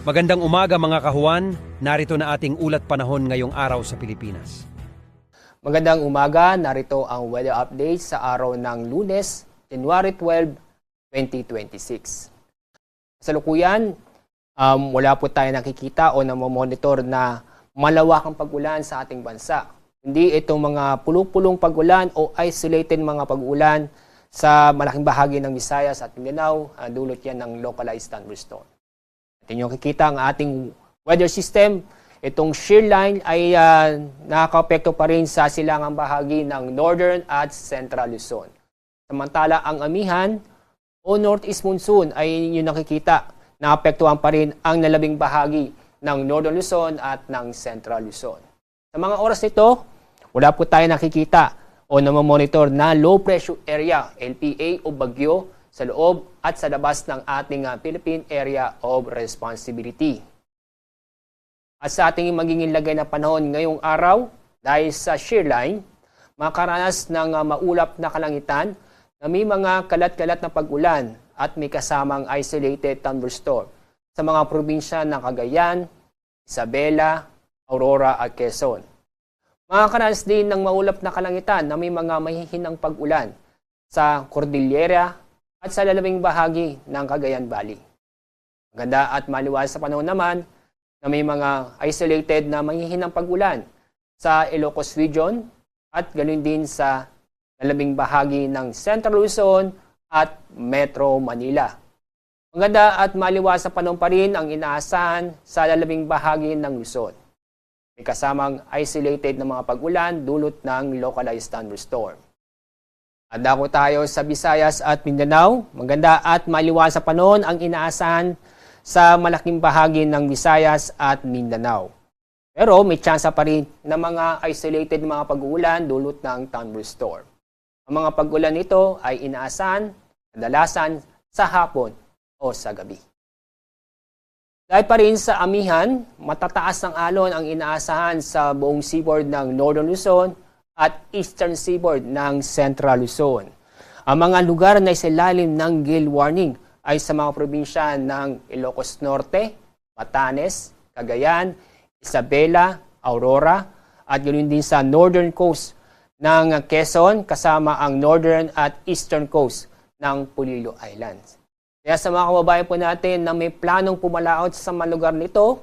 Magandang umaga mga kahuan, narito na ating ulat panahon ngayong araw sa Pilipinas. Magandang umaga, narito ang weather update sa araw ng Lunes, January 12, 2026. Sa lukuyan, wala po tayo nakikita o namomonitor na malawakang pag-ulan sa ating bansa. Hindi itong mga pulong-pulong pag-ulan o isolated mga pag-ulan sa malaking bahagi ng Visayas at Mindanao, dulot yan ng localized thunderstorm. At inyong kikita ang ating weather system. Itong shear line ay nakaka-apekto pa rin sa silangang bahagi ng Northern at Central Luzon. Samantala, ang amihan o Northeast Monsoon ay yung nakikita. Naapektuhan pa rin ang nalabing bahagi ng Northern Luzon at ng Central Luzon. Sa mga oras nito, wala po tayo nakikita o namamonitor na low pressure area, LPA o bagyo, sa loob at sa labas ng ating Philippine Area of Responsibility. At sa ating magiging lagay na panahon ngayong araw, dahil sa shear line, makaranas ng maulap na kalangitan na may mga kalat-kalat na pag-ulan at may kasamang isolated thunderstorm sa mga probinsya ng Cagayan, Isabela, Aurora at Quezon. Makakaranas din ng maulap na kalangitan na may mga mahihinang pag-ulan sa Cordillera at sa lalabing bahagi ng Cagayan Valley. Maganda at maliwanag sa panahon naman na may mga isolated na mahihinang pag-ulan sa Ilocos Region at ganoon din sa lalabing bahagi ng Central Luzon at Metro Manila. Maganda at maliwanag sa panahon pa rin ang inaasahan sa lalabing bahagi ng Luzon. May kasamang isolated na mga pag-ulan dulot ng localized thunderstorm. At dako tayo sa Visayas at Mindanao. Maganda at maliwanag sa panahon ang inaasahan sa malaking bahagi ng Visayas at Mindanao. Pero may tsansa pa rin na mga isolated na mga pag-uulan dulot ng thunderstorm. Ang mga pag-ulan nito ay inaasahan kadalasan sa hapon o sa gabi. Dahil pa rin sa amihan, matataas ng alon ang inaasahan sa buong seaboard ng Northern Luzon at Eastern Seaboard ng Central Luzon. Ang mga lugar na isilalim ng gale warning ay sa mga probinsya ng Ilocos Norte, Batanes, Cagayan, Isabela, Aurora, at ganoon din sa northern coast ng Quezon kasama ang northern at eastern coast ng Polillo Islands. Kaya sa mga kababayan po natin na may planong pumalaot sa mga lugar nito,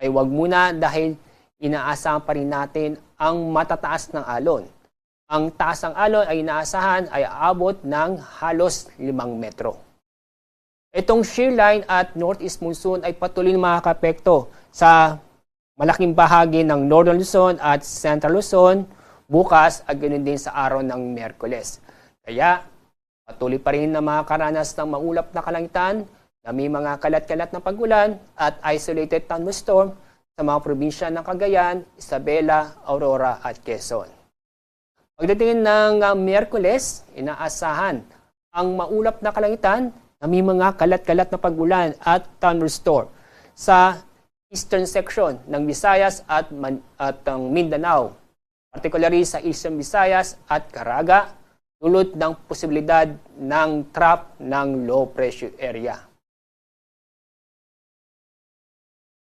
ay wag muna dahil inaasahan pa rin natin ang matataas ng alon. Ang taas ng alon ay inaasahan ay aabot ng halos 5 metro. Itong shear line at northeast monsoon ay patuloy na makakapekto sa malaking bahagi ng Northern Luzon at Central Luzon bukas at ganoon din sa araw ng Miyerkules. Kaya patuloy pa rin na makakaranas ng maulap na kalangitan na may mga kalat-kalat na pag-ulan at isolated thunderstorm sa mga probinsya ng Cagayan, Isabela, Aurora at Quezon. Pagdating ng Miyerkules, inaasahan ang maulap na kalangitan na may mga kalat-kalat na pag-ulan at thunderstorm sa eastern section ng Visayas at Mindanao, particularly sa Eastern Visayas at Caraga, dulot ng posibilidad ng trap ng low pressure area.